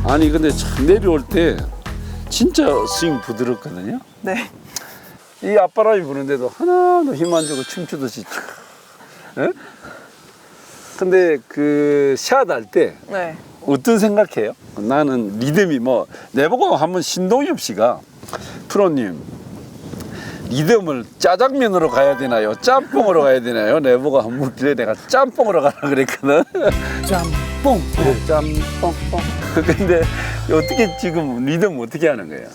아니 근데 참 내려올 때 진짜 스윙 부드럽거든요. 네. 이 앞바람이 부는데도 하나도 힘 안 주고 춤추듯이 쫙. 예? 근데 그 샷 할 때 네. 어떤 생각해요? 나는 리듬이 뭐 내보고 한번 신동엽 씨가 프로님 리듬을 짜장면으로 가야 되나요? 짬뽕으로 가야 되나요? 내보고 한번 묻길래 내가 짬뽕으로 가라 그랬거든. 짬뽕. 짬뽕. 근데 어떻게 지금 리듬 어떻게 하는 거예요?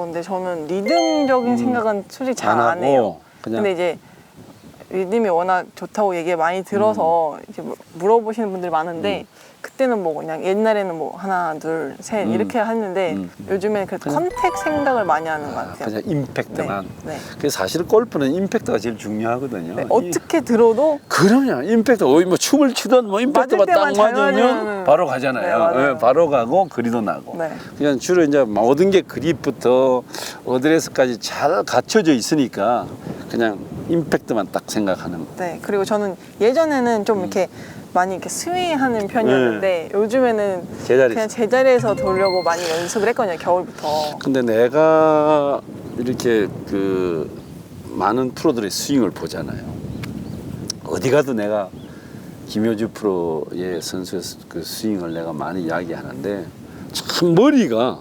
근데 저는 리듬적인 생각은 솔직히 잘 안 해요. 그냥 근데 이제 리듬이 워낙 좋다고 얘기 많이 들어서 이제 물어보시는 분들이 많은데 그때는 뭐 그냥 옛날에는 뭐 하나 둘 셋 이렇게 했는데 요즘에는 그 컨택 생각을 많이 하는 것 같아요. 그냥 임팩트만. 네. 그래서 사실 골프는 임팩트가 제일 중요하거든요. 네. 어떻게 들어도 그럼요. 임팩트. 뭐 춤을 추던 뭐 임팩트가 맞을 딱 때만 잘 맞으면 맞으면은- 바로 가잖아요. 네, 맞아요. 예, 바로 가고 거리도 나고. 네. 그냥 주로 이제 모든 게 그립부터 어드레스까지 잘 갖춰져 있으니까 그냥 임팩트만 딱 생각하는. 네. 그리고 저는 예전에는 좀 이렇게 많이 이렇게 스윙하는 편이었는데 요즘에는 제자리. 그냥 제자리에서 돌려고 많이 연습을 했거든요. 겨울부터. 근데 내가 이렇게 그 많은 프로들의 스윙을 보잖아요. 어디 가도 내가 김효주 프로의 선수의 그 스윙을 내가 많이 이야기하는데 참 머리가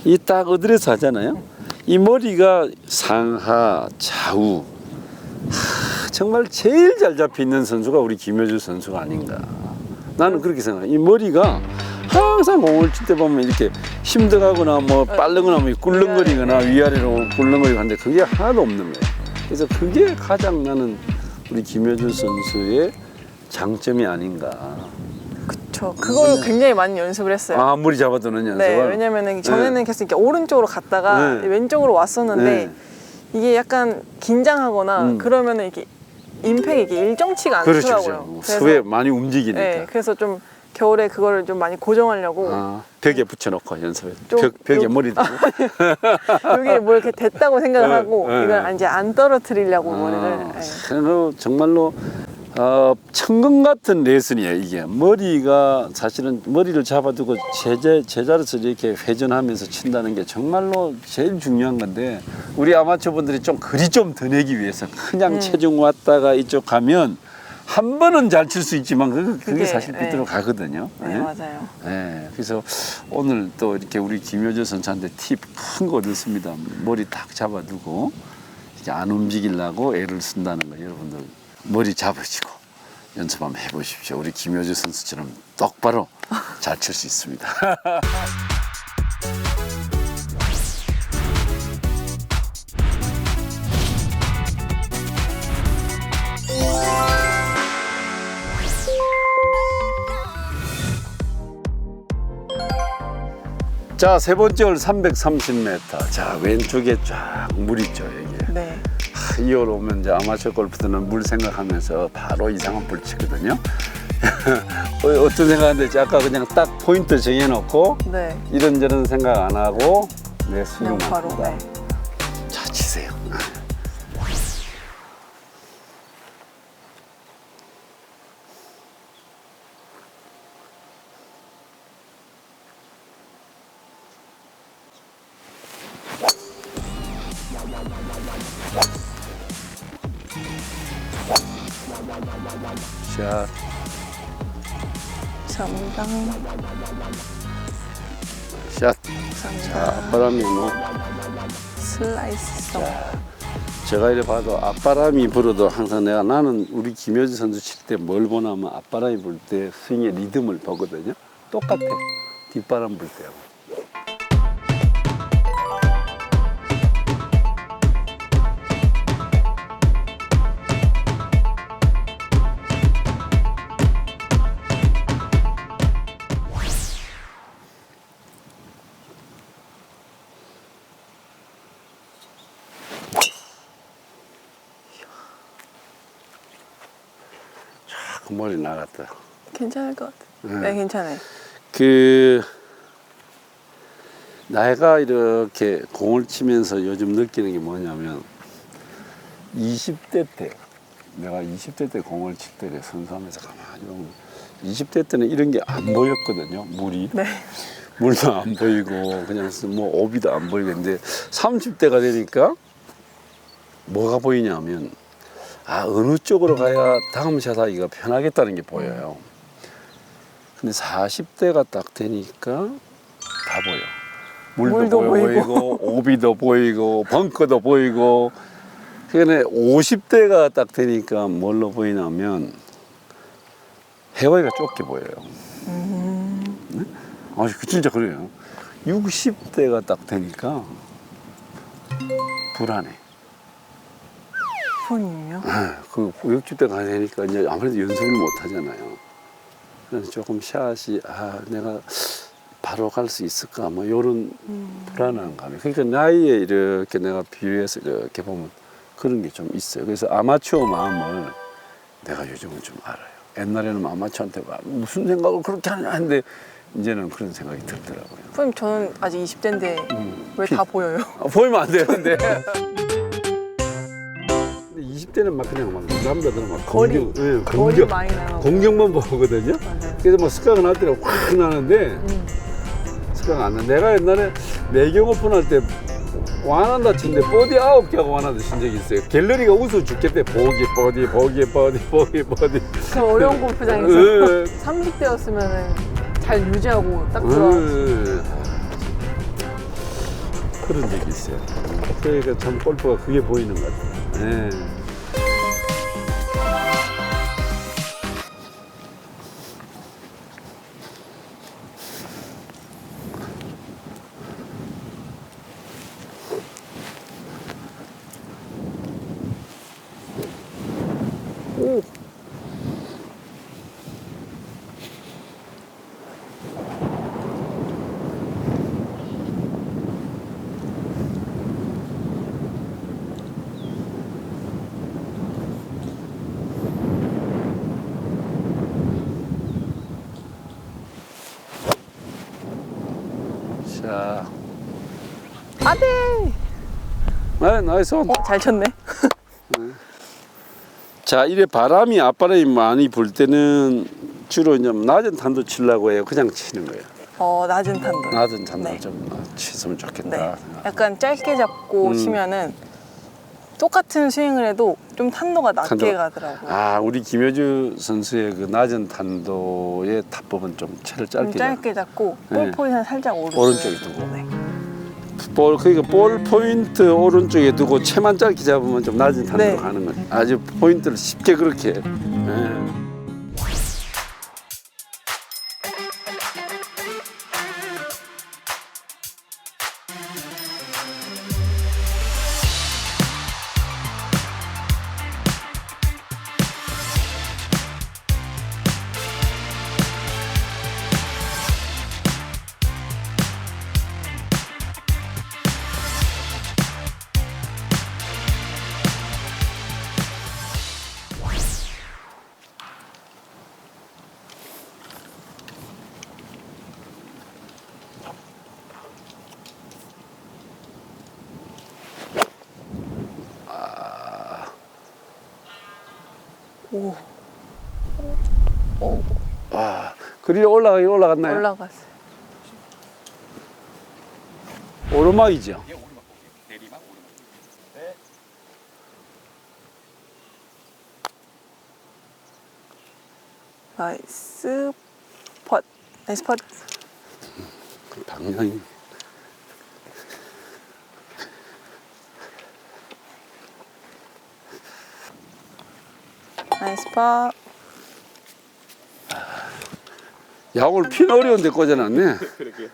이 딱 어드레스 하잖아요. 이 머리가 상하 좌우 정말 제일 잘 잡혀 있는 선수가 우리 김효주 선수가 아닌가. 나는 그렇게 생각해. 이 머리가 항상 공을 칠 때 보면 이렇게 힘들어가거나 뭐 빠르거나 뭐 꿀렁거리거나 위아래로 꿀렁거리고 하는데 그게 하나도 없는 거예요. 그래서 그게 가장 나는 우리 김효주 선수의 장점이 아닌가. 그쵸. 그걸 굉장히 많이 연습을 했어요. 아, 머리 잡아두는 연습을. 네, 왜냐면은 전에는 계속 이렇게 오른쪽으로 갔다가 네. 왼쪽으로 왔었는데 네. 이게 약간 긴장하거나 그러면은 이렇게 임팩이 이게 일정치가 그렇죠. 않더라고요. 수에 많이 움직이니까. 네, 그래서 좀 겨울에 그거를 좀 많이 고정하려고 아, 벽에 붙여놓고 연습해. 좀 벽에 요- 머리 대고. 여기 뭐 이렇게 됐다고 생각을 네, 하고 네. 이걸 이제 안 떨어뜨리려고 머리를. 네. 그래서 정말로 천금 같은 레슨이에요. 이게 머리가 사실은 머리를 잡아두고 제자리에서 이렇게 회전하면서 친다는 게 정말로 제일 중요한 건데 우리 아마추어분들이 좀 거리 좀 더 내기 위해서 그냥 체중 왔다가 이쪽 가면 한 번은 잘 칠 수 있지만 그게 그게, 사실 네. 삐뚤어 가거든요. 네, 맞아요. 네, 그래서 오늘 또 이렇게 우리 김효주 선수한테 팁 큰 거 얻었습니다. 머리 딱 잡아두고 이제 안 움직이려고 애를 쓴다는 거 여러분들 머리 잡으시고 연습 한번 해보십시오. 우리 김효주 선수처럼 똑바로 잘 칠 수 있습니다. 자, 세 번째 홀 330m. 자, 왼쪽에 쫙 물 있죠, 여기. 네. 이 홀 오면 이제 아마추어 골프들은 물 생각하면서 바로 이상한 볼 치거든요. 어떤 생각하는데 아까 그냥 딱 포인트 정해놓고 네. 이런저런 생각 안 하고 내 스윙만 그냥 바로. 한다. 네. 자, 치세요. 샷. 감사합니다. 샷. 감사합니다. 자, 앞바람이 뭐 슬라이스. 제가 이래 봐도 앞바람이 불어도 항상 나는 우리 김효주 선수 칠 때 뭘 보냐면 앞바람이 불 때 스윙의 리듬을 보거든요. 똑같아. 뒷바람 불 때. 그 머리 나갔다. 괜찮을 것 같아요. 네, 괜찮아요. 그 내가 이렇게 공을 치면서 요즘 느끼는 게 뭐냐면 20대 때 내가 20대 때 공을 칠 때 선수하면서 가만히 보면 20대 때는 이런 게 안 보였거든요. 물이. 네. 물도 안 보이고 그냥 뭐 오비도 안 보이고 근데 30대가 되니까 뭐가 보이냐면 아 어느 쪽으로 가야 다음 샷하기가 편하겠다는 게 보여요. 근데 40대가 딱 되니까 다 보여. 물도 물도 보이고 오비도 보이고 벙커도 보이고 그러니까 50대가 딱 되니까 뭘로 보이냐면 해와이가 좁게 보여요. 네? 아, 진짜 그래요. 60대가 딱 되니까 불안해. 폰이요? 그 60대가 되니까 이제 아무래도 연습을 못 하잖아요. 그래서 조금 샷이 내가 바로 갈 수 있을까 뭐 이런 불안한 감이. 그러니까 나이에 이렇게 내가 비유해서 이렇게 보면 그런 게 좀 있어요. 그래서 아마추어 마음을 내가 요즘은 좀 알아요. 옛날에는 아마추어한테 무슨 생각을 그렇게 하냐 했는데 이제는 그런 생각이 들더라고요. 폰님 저는 아직 20대인데 왜 다 보여요? 보이면 안 되는데. 근데 20대는 막 그냥 막 남자들은 막 거리, 거리 많이 나요. 공격만 보거든요. 맞아요. 그래서 막 스카가 날 때는 확 나는데 스카가 안 나. 내가 옛날에 매경 오픈 할 때 완한다 치는데 버디 9개 하고 완한다 친 적이 있어요. 갤러리가 웃어 죽겠대. 보기. 그 어려운 골프장에서 네. 30대였으면 잘 유지하고 딱 들어왔지. 그런 적이 있어요. 그러니까 참 골프가 그게 보이는 것 같아요. 네. 오. 자, 아네. 네, 나이스 온. 잘 쳤네. 자, 이래 앞바람이 많이 불 때는 주로 이제 낮은 탄도 치려고 해요. 그냥 치는 거예요. 낮은 탄도. 낮은 탄도 네. 좀 쳤으면 좋겠다. 네. 약간 짧게 잡고 치면은 똑같은 스윙을 해도 좀 탄도가 낮게 가더라고요. 아, 우리 김효주 선수의 그 낮은 탄도의 타법은 좀 채를 좀 짧게 짧게 잡고 볼 네. 포인트는 살짝 오른쪽에 두고. 네. 그러니까 볼 포인트 오른쪽에 두고 채만 짧게 잡으면 좀 낮은 탄도로 네. 가는 거예요. 아주 포인트를 쉽게 그렇게. 예. 오. 와, 그리 올라갔나요? 올라갔어요. 오르막이죠. 나이스 펫. 나이스 펫. 그 방향이. 나이스 펫. 야, 오늘 핀 어려운데 꽂아놨네. 그러게.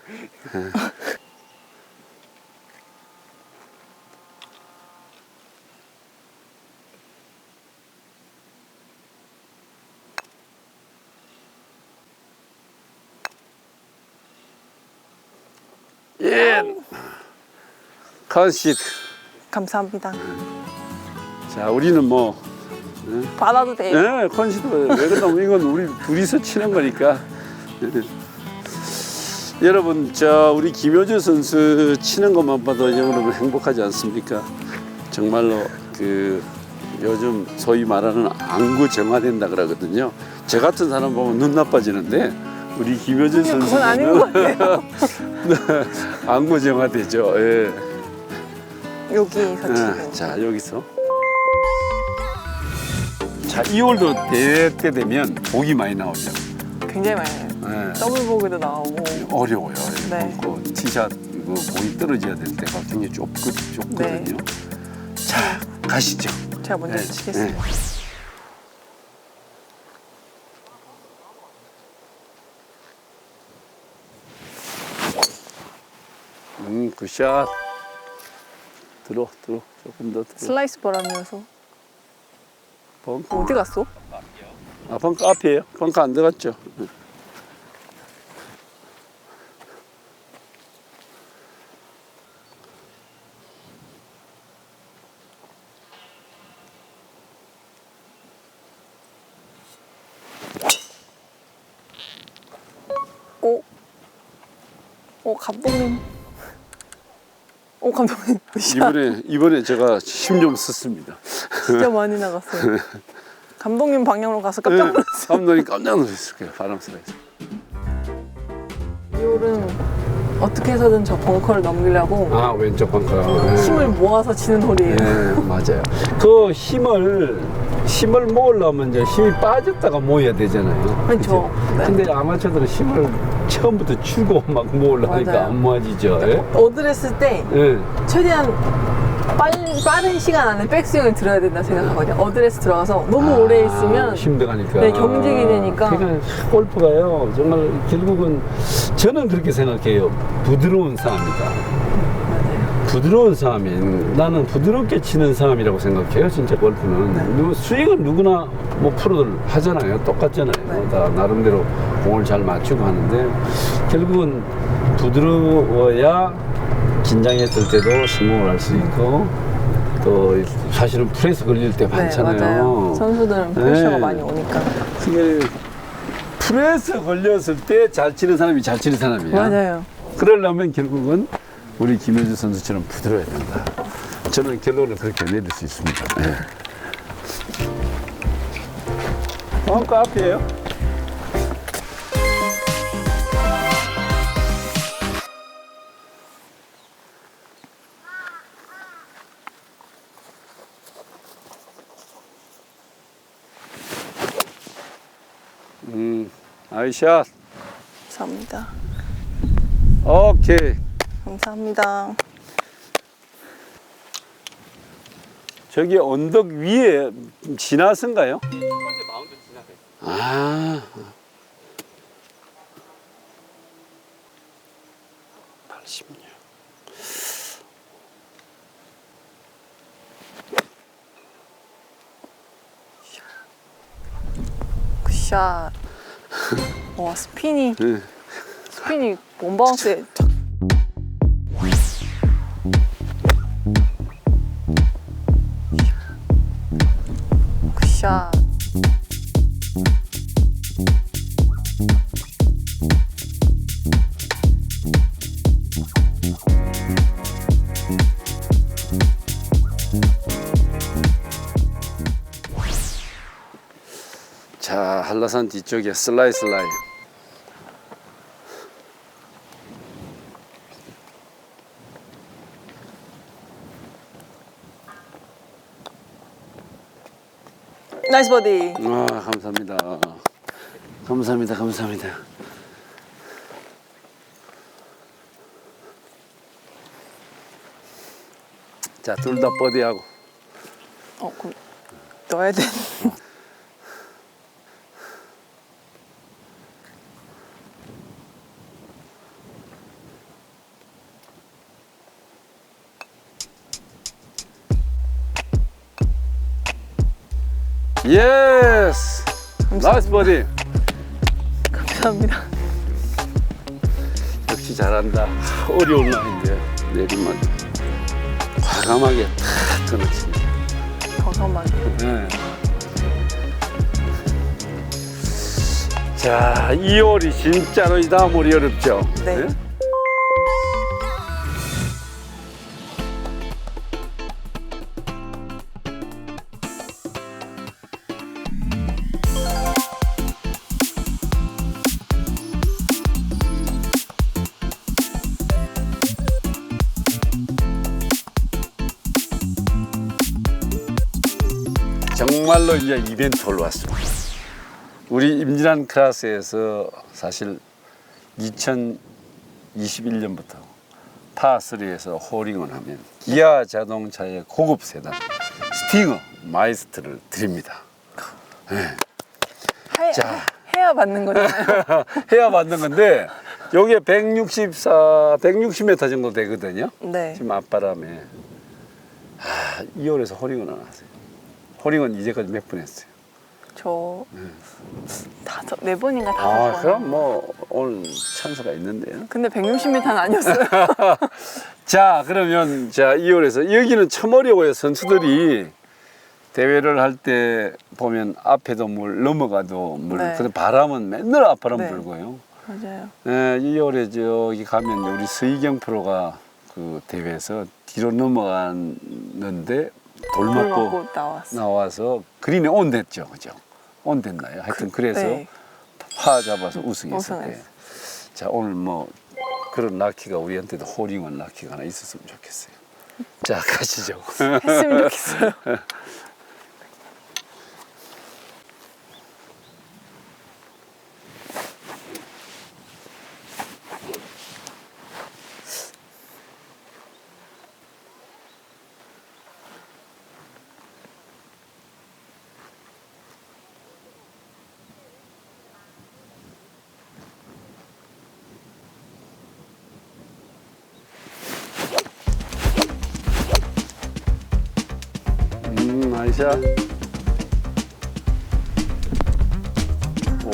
예. 컨시드. 감사합니다. 자, 우리는 뭐, 받아도 돼요. 예, 컨시드. 왜 그러냐면 이건 우리 둘이서 치는 거니까. 여러분, 우리 김효주 선수 치는 것만 봐도 여러분 행복하지 않습니까? 정말로 요즘 소위 말하는 안구 정화된다 그러거든요. 저 같은 사람 보면 눈 나빠지는데 우리 김효준 그건 아닌 것 선수는 같아요. 안구 정화되죠. 예. 여기서 지금. 자 여기서 자 2홀도 대회 때 되면 복이 많이 나오죠. 굉장히 많이 해요. 예. 더블 보기도 나오고. 어려워요. 네. 그 티샷 그 공이 떨어져야 될 때가 굉장히 좁거든요. 자 가시죠. 제가 먼저 네, 치겠습니다. 굿샷. 들어 조금 더 들어. 슬라이스 바람이어서. 벙커. 어디 갔어? 아 벙커 앞이에요. 벙커 안 들어갔죠. 감독님. 감독님. 이번에 제가 힘 좀 썼습니다. 진짜 많이 나갔어요. 감독님 방향으로 가서 깜짝 놀랐어요. 감독님 깜짝 놀랐을 거예요. 바람 스라이스. 이 홀은 어떻게 해서든 저 벙커를 넘기려고 아 왼쪽 벙커. 힘을 모아서 치는 홀이에요. 네 맞아요. 그 힘을 모으려면 이제 힘이 빠졌다가 모여야 되잖아요. 그렇죠. 그치? 네. 근데 아마추어들은 힘을 처음부터 주고 막 모으려니까 맞아요. 안 모아지죠. 예? 어드레스 때 예. 최대한 빠른 시간 안에 백스윙을 들어야 된다 생각하거든요. 어드레스 들어가서 너무 오래 있으면 힘들어가니까. 네, 경직이 되니까. 그러니까 골프가요 정말 결국은 저는 그렇게 생각해요. 부드러운 싸움이다. 부드러운 싸움인 나는 부드럽게 치는 싸움이라고 생각해요. 진짜 골프는 스윙은 누구나 뭐 프로들 하잖아요. 똑같잖아요. 다 나름대로 공을 잘 맞추고 하는데 결국은 부드러워야 긴장했을 때도 성공을 할 수 있고 또 사실은 프레스 걸릴 때 많잖아요. 맞아요. 선수들은 프레셔가 네. 많이 오니까. 그게 프레스 걸렸을 때 잘 치는 사람이 잘 치는 사람이야. 맞아요. 그러려면 결국은 우리 김효주 선수처럼 부드러워야 된다. 저는 결론을 그렇게 내릴 수 있습니다. 네. 그 앞이에요. 아이샷. 감사합니다. 오케이. 감사합니다. 저기 언덕 위에 지나선가요? 첫 번째 마운드 지나갔어요. 아. 86. 굿샷. 와, 스핀이 네. 원바운스에 탁. 굿샷. 자, 한라산 뒤쪽에 슬라이. 나이스 버디. 아, 감사합니다. 감사합니다. 자, 둘 다 버디하고. 그럼 넣어야 돼. 예스! 나이스 버디. 감사합니다. 역시 잘한다. 어려운 라인인데 내리면 과감하게 탁 끊어집니다. 과감하게. 네. 자, 이 홀이 진짜로 이 다음 홀이 어렵죠? 네. 정말로 이제 이벤트 올라왔습니다. 우리 임진환 클래스에서 사실 2021년부터 파3에서 홀인원 하면 기아 자동차의 고급 세단 스팅어 마이스터를 드립니다. 네. 자. 해야 받는 거잖아요. 해야 받는 건데 여기에 160m 정도 되거든요. 네. 지금 앞바람에 2월에서 홀인원 안 하세요. 홀인원 이제까지 몇 번 했어요? 저 4번인가 5번. 그럼 뭐 오늘 찬스가 있는데요. 근데 160m는 아니었어요. 자, 그러면 자 2월에서 여기는 참 어려워요. 선수들이 대회를 할 때 보면 앞에도 물 넘어가도 물. 네. 근데 바람은 맨날 앞바람 네. 불고요. 맞아요. 네, 2월에 저기 가면 우리 서희경 프로가 그 대회에서 뒤로 넘어갔는데 돌 맞고 나와서 그린에 온 됐죠, 그죠? 온 됐나요? 하여튼 그래서 네. 파 잡아서 우승했을 때. 우승했어요. 자, 오늘 뭐 그런 락키가 우리한테도 홀인원 락키가 하나 있었으면 좋겠어요. 자, 가시죠. 했으면 좋겠어요. 나이샷.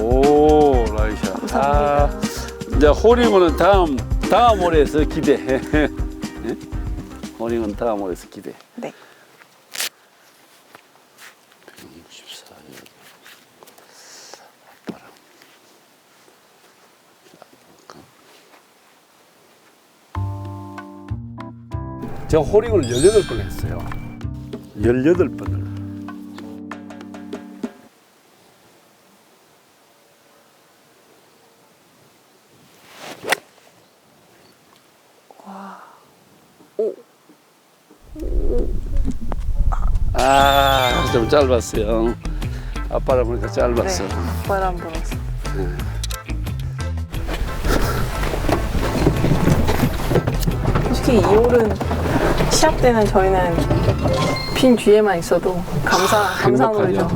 오, 나이샷. 이제 홀인원은 다음 홀에서 기대해. 네? 홀인원 다음 홀에서 기대. 네. 164. 저 홀인원을 18번 했어요. 18번을. 좀 짧았어요. 앞바람 보니까 짧았어. 네. 바람 불었어. 솔직히 2홀은 시합 때는 저희는 핀 뒤에만 있어도 감사한 놀이죠.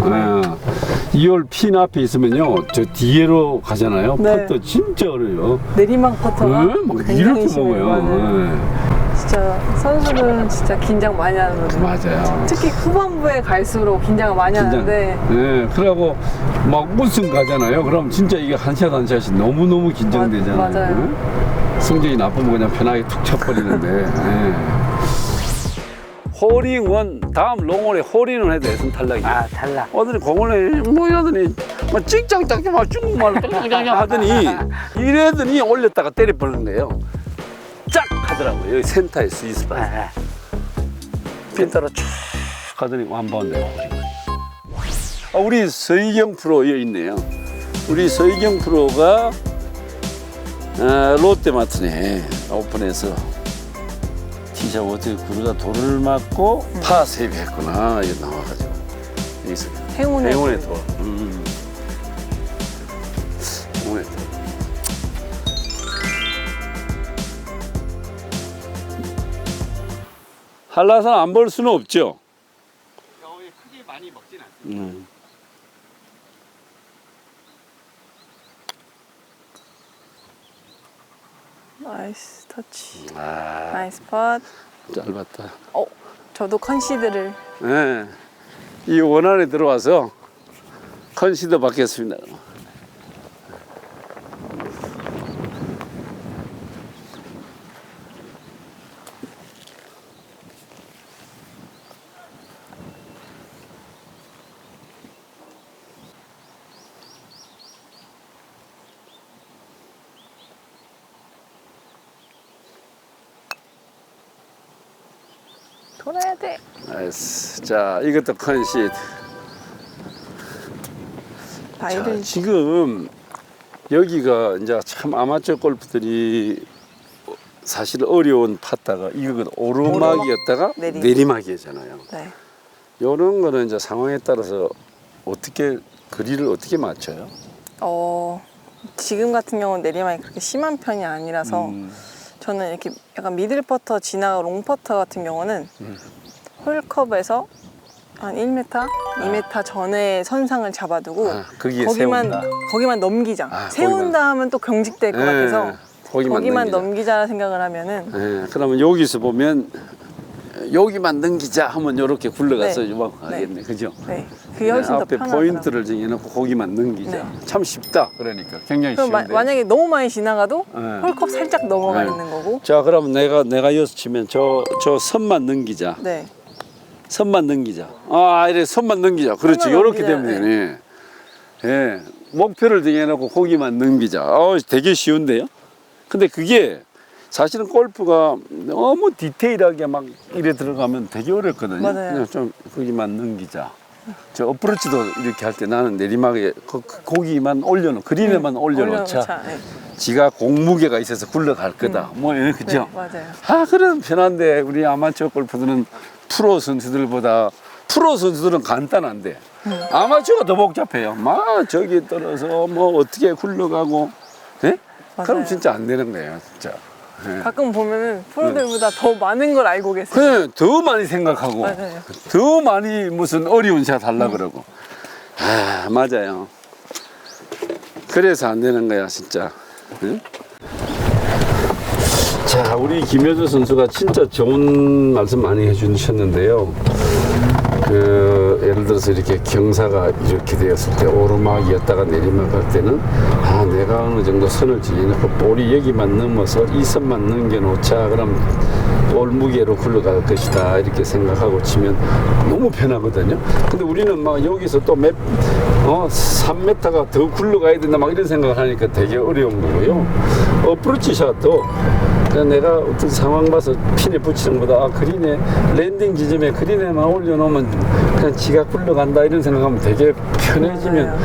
2월 핀 앞에 있으면요, 저 뒤로 가잖아요. 네. 퍼터 진짜 어려요. 내리막 퍼터가 막 굉장히 이렇게 심해요. 먹어요. 맞아요. 진짜 선수들은 진짜 긴장 많이 하는 거죠. 맞아요. 특히 후반부에 갈수록 긴장을 많이 하는데 네, 그러고 막 우승 가잖아요. 그럼 진짜 이게 한 샷 한 샷이 너무너무 긴장되잖아요. 맞아요. 네? 성적이 나쁘면 그냥 편하게 툭 쳐버리는데. 네. 홀인원, 다음 롱홀에 홀인원 해도 예선 탈락이에요. 탈락. 어들이 공원에 뭐 이러더니 막 찍장 짝지 막 중국말로 짱짱짱 하더니 이래더니 올렸다가 때려버리는 거예요. 쫙 하더라고요. 여기 센터에 스위스바. 핀 따라 쫙 하더니 완바운드가 홀인원. 우리 서희경 프로 여기 있네요. 우리 서희경 프로가 롯데마틴에 오픈해서 티샷 어떻게 구르다 돌을 맞고 파 세이브 했구나. 이거 나와가지고 여기서 행운의 행운의 돌. 돌. 행운의 돌. 한라산 안 볼 수는 없죠. 겨울에 크게 많이 먹진 않습니다. 나이스 터치. 아, 나이스 팟. 짧았다. 저도 컨시드를. 네. 이 원안에 들어와서 컨시더 받겠습니다. 돌아야 돼. 나이스. 자, 이것도 컨시드. 자, 나이를 지금 여기가 이제 참 아마추어 골프들이 사실 어려운 팠다가 이거는 오르막이었다가 내리막. 내리막이잖아요. 네. 이런 거는 이제 상황에 따라서 어떻게 거리를 어떻게 맞춰요? 지금 같은 경우는 내리막이 그렇게 심한 편이 아니라서 저는 이렇게 약간 미들 퍼터 지나가 롱 퍼터 같은 경우는 홀컵에서 한 1m, 2m 전에 선상을 잡아두고 거기에 거기만 넘기자. 세운다 하면 또 경직될 것 같아서 거기만 넘기자 생각을 하면은 네, 그러면 여기서 보면 여기만 넘기자 하면 이렇게 굴러가서 네. 막 하겠네, 그죠? 네, 그게 훨씬 더 앞에 편하더라고요. 포인트를 정해놓고 거기만 넘기자. 네. 참 쉽다. 그러니까 굉장히 그럼 쉬운데. 만약에 너무 많이 지나가도 네. 홀컵 살짝 넘어가 네. 있는 거고. 자, 그럼 내가 여기서 치면 저 선만 넘기자. 네. 선만 넘기자. 이래 선만 넘기자. 그렇지. 선만 이렇게 넘기자. 되면 되네. 예. 목표를 정해놓고 거기만 넘기자. 되게 쉬운데요? 근데 그게 사실은 골프가 너무 디테일하게 막 이래 들어가면 되게 어렵거든요. 맞아요. 그냥 좀 거기만 넘기자. 저 어프로치도 이렇게 할 때 나는 내리막에 거기만 그린에만 올려놓자. 네. 지가 공무게가 있어서 굴러갈 거다. 그죠? 네, 맞아요. 그럼 편한데 우리 아마추어 골프들은 프로 선수들은 간단한데 아마추어가 더 복잡해요. 막 저기 떨어서 뭐 어떻게 굴러가고, 예? 그럼 맞아요. 진짜 안 되는 거예요, 진짜. 예. 가끔 보면은 프로들보다 더 많은 걸 알고 계세요. 그냥 더 많이 생각하고, 맞아요. 더 많이 무슨 어려운 샷 하려고 그러고. 맞아요. 그래서 안 되는 거야, 진짜. 응? 자, 우리 김효주 선수가 진짜 좋은 말씀 많이 해주셨는데요. 예를 들어서 이렇게 경사가 이렇게 되었을 때 오르막이었다가 내리막 할 때는 내가 어느 정도 선을 지어놓고 볼이 여기만 넘어서 이 선만 넘겨놓자. 그럼 볼 무게로 굴러갈 것이다. 이렇게 생각하고 치면 너무 편하거든요. 근데 우리는 막 여기서 또 3m가 더 굴러가야 된다. 막 이런 생각을 하니까 되게 어려운 거고요. 어프로치 샷도 그냥 내가 어떤 상황 봐서 핀에 붙이는 것보다 그린에 랜딩 지점에 그린에만 올려놓으면 그냥 지가 굴러간다 이런 생각하면 되게 편해지면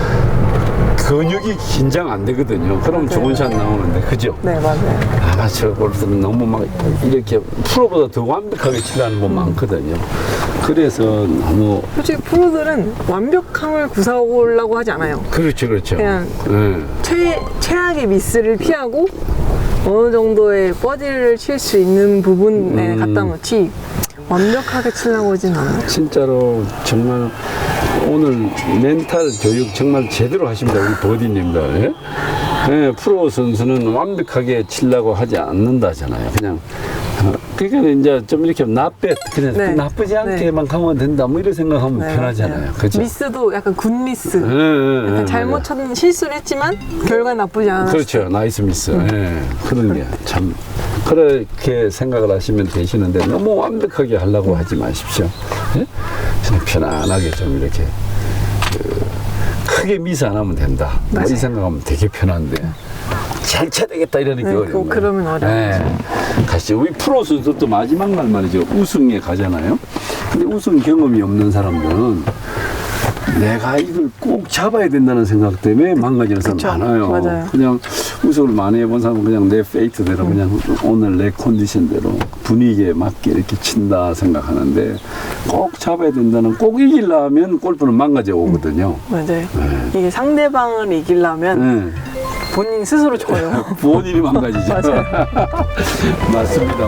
근육이 긴장 안 되거든요. 그럼 좋은 샷 나오는데, 그죠? 네, 맞아요. 아마추어 골프는 너무 막 이렇게 프로보다 더 완벽하게 치려는 분 많거든요. 그래서 너무 솔직히 프로들은 완벽함을 구사하려고 하지 않아요. 그렇죠. 그냥 네. 최악의 미스를 피하고 어느 정도의 버디를 칠 수 있는 부분에 갖다 놓지 완벽하게 치려고 하진 않아요. 진짜로 정말 오늘 멘탈 교육 정말 제대로 하십니다, 우리 버디님들. 예? 예, 프로 선수는 완벽하게 치려고 하지 않는다잖아요. 그냥 그러니까 이제 좀 이렇게 그냥 네. 나쁘지 않게만 가면 된다. 뭐 이런 생각하면 편하잖아요. 그죠? 미스도 약간 굿 미스. 예, 약간 잘못 쳤는 실수를 했지만 결과 나쁘지 않았어요. 그렇죠. 나이스 미스. 예, 그런 게 참 그렇게 생각을 하시면 되시는데 너무 완벽하게 하려고 하지 마십시오. 예? 그냥 편안하게 좀 이렇게 크게 미스 안 하면 된다. 뭐 이 생각하면 되게 편한데 잘 쳐야 되겠다 이러니까 어려운 거예요. 그러면 어려워요. 가시죠. 우리 프로 선수도 마지막 날 말이죠. 우승에 가잖아요. 근데 우승 경험이 없는 사람들은 내가 이걸 꼭 잡아야 된다는 생각 때문에 망가지는 사람 많아요. 맞아요. 그냥 우승을 많이 해본 사람은 그냥 내 페이트대로 그냥 오늘 내 컨디션대로 분위기에 맞게 이렇게 친다 생각하는데 꼭 잡아야 된다는, 꼭 이기려면 골프는 망가져 오거든요. 맞아요. 이게 상대방을 이기려면 본인 스스로 져요. 본인이 망가지죠. 맞아요. 맞습니다.